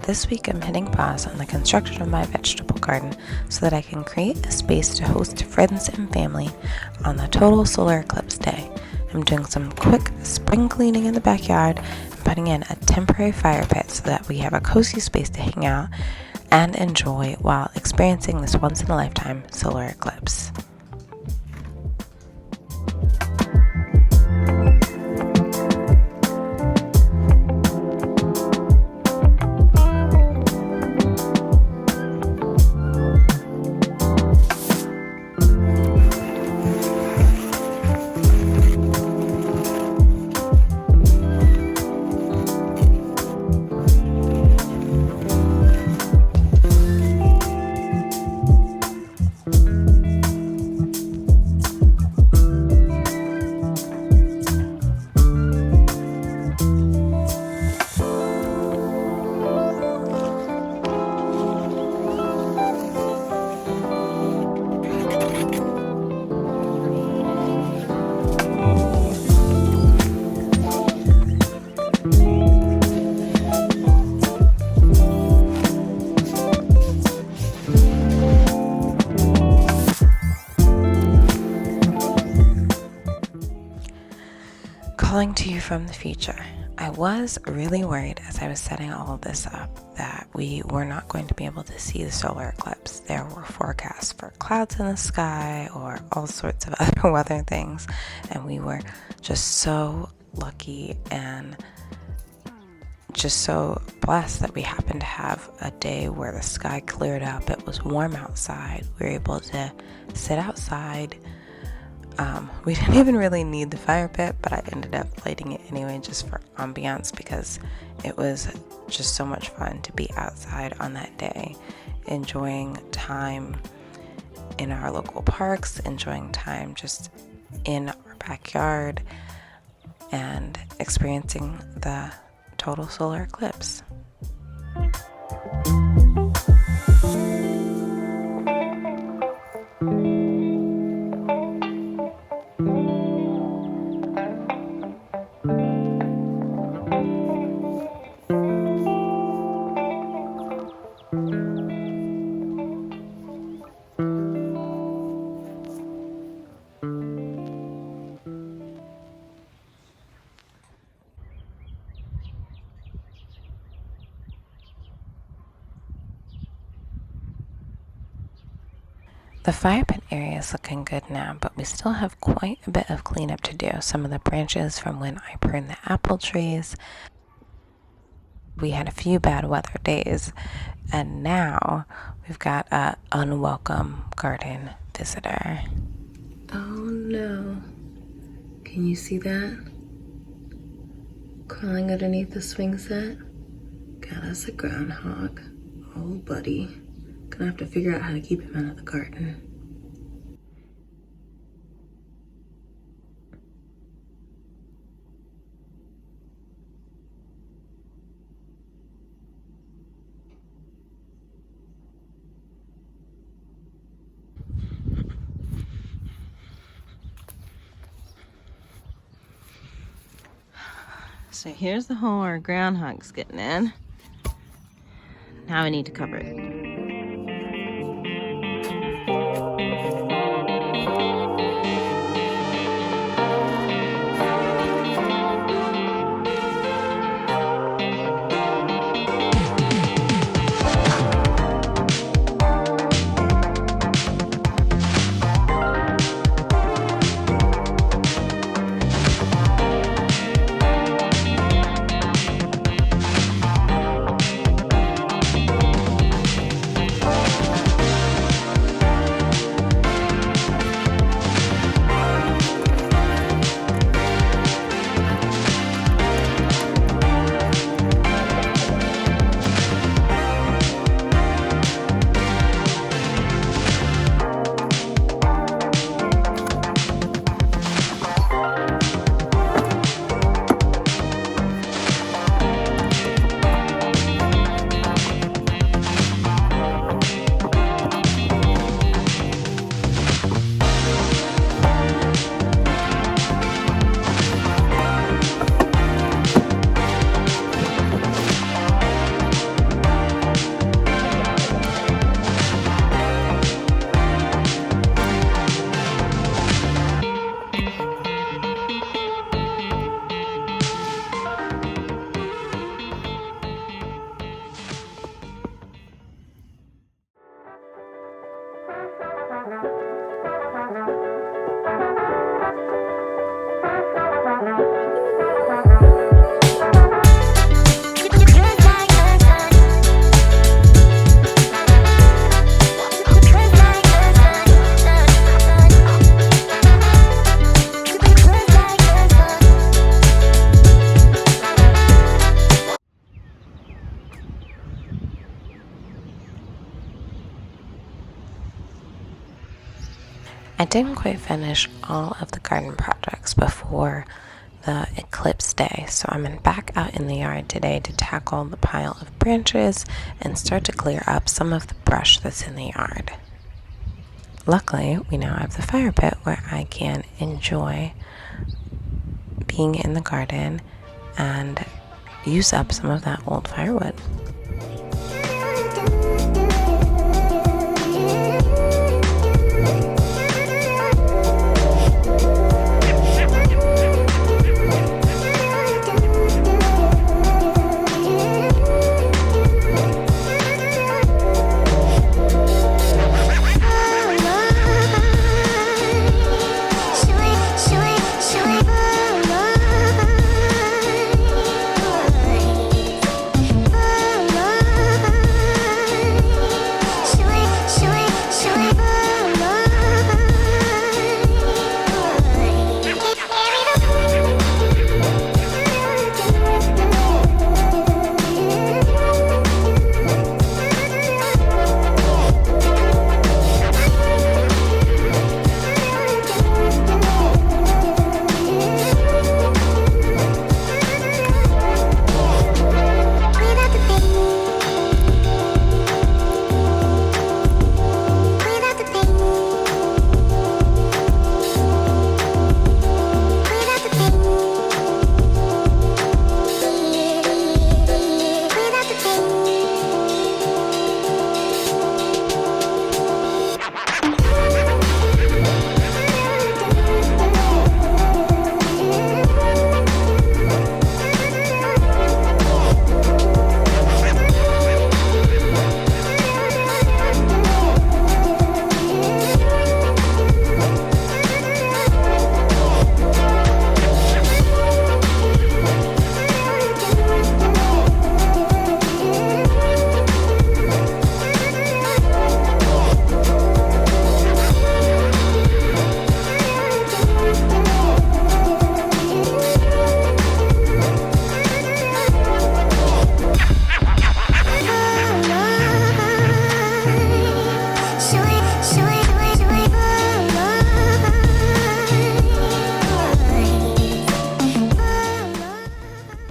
This week I'm hitting pause on the construction of my vegetable garden so that I can create a space to host friends and family on the Total Solar Eclipse day. I'm doing some quick spring cleaning in the backyard and putting in a temporary fire pit so that we have a cozy space to hang out and enjoy while experiencing this once-in-a-lifetime solar eclipse. Calling to you from the future. I was really worried as I was setting all of this up that we were not going to be able to see the solar eclipse. There were forecasts for clouds in the sky or all sorts of other weather things, and we were just so lucky and just so blessed that we happened to have a day where the sky cleared up. It was warm outside. We were able to sit outside. We didn't even really need the fire pit, but I ended up lighting it anyway just for ambiance because it was just so much fun to be outside on that day, enjoying time in our local parks, enjoying time just in our backyard, and experiencing the total solar eclipse. The fire pit area is looking good now, but we still have quite a bit of cleanup to do. Some of the branches from when I pruned the apple trees. We had a few bad weather days, and now we've got an unwelcome garden visitor. Oh no. Can you see that? Crawling underneath the swing set? God, that's a groundhog. Oh, buddy. Gonna have to figure out how to keep him out of the garden. So here's the hole our groundhog's getting in. Now we need to cover it. I didn't quite finish all of the garden projects before the eclipse day, so I'm back out in the yard today to tackle the pile of branches and start to clear up some of the brush that's in the yard. Luckily, we now have the fire pit where I can enjoy being in the garden and use up some of that old firewood.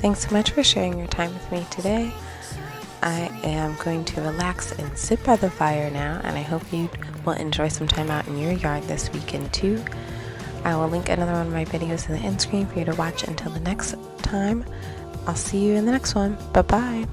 Thanks so much for sharing your time with me today. I am going to relax and sit by the fire now, and I hope you will enjoy some time out in your yard this weekend too. I will link another one of my videos in the end screen for you to watch. Until the next time, I'll see you in the next one. Bye-bye.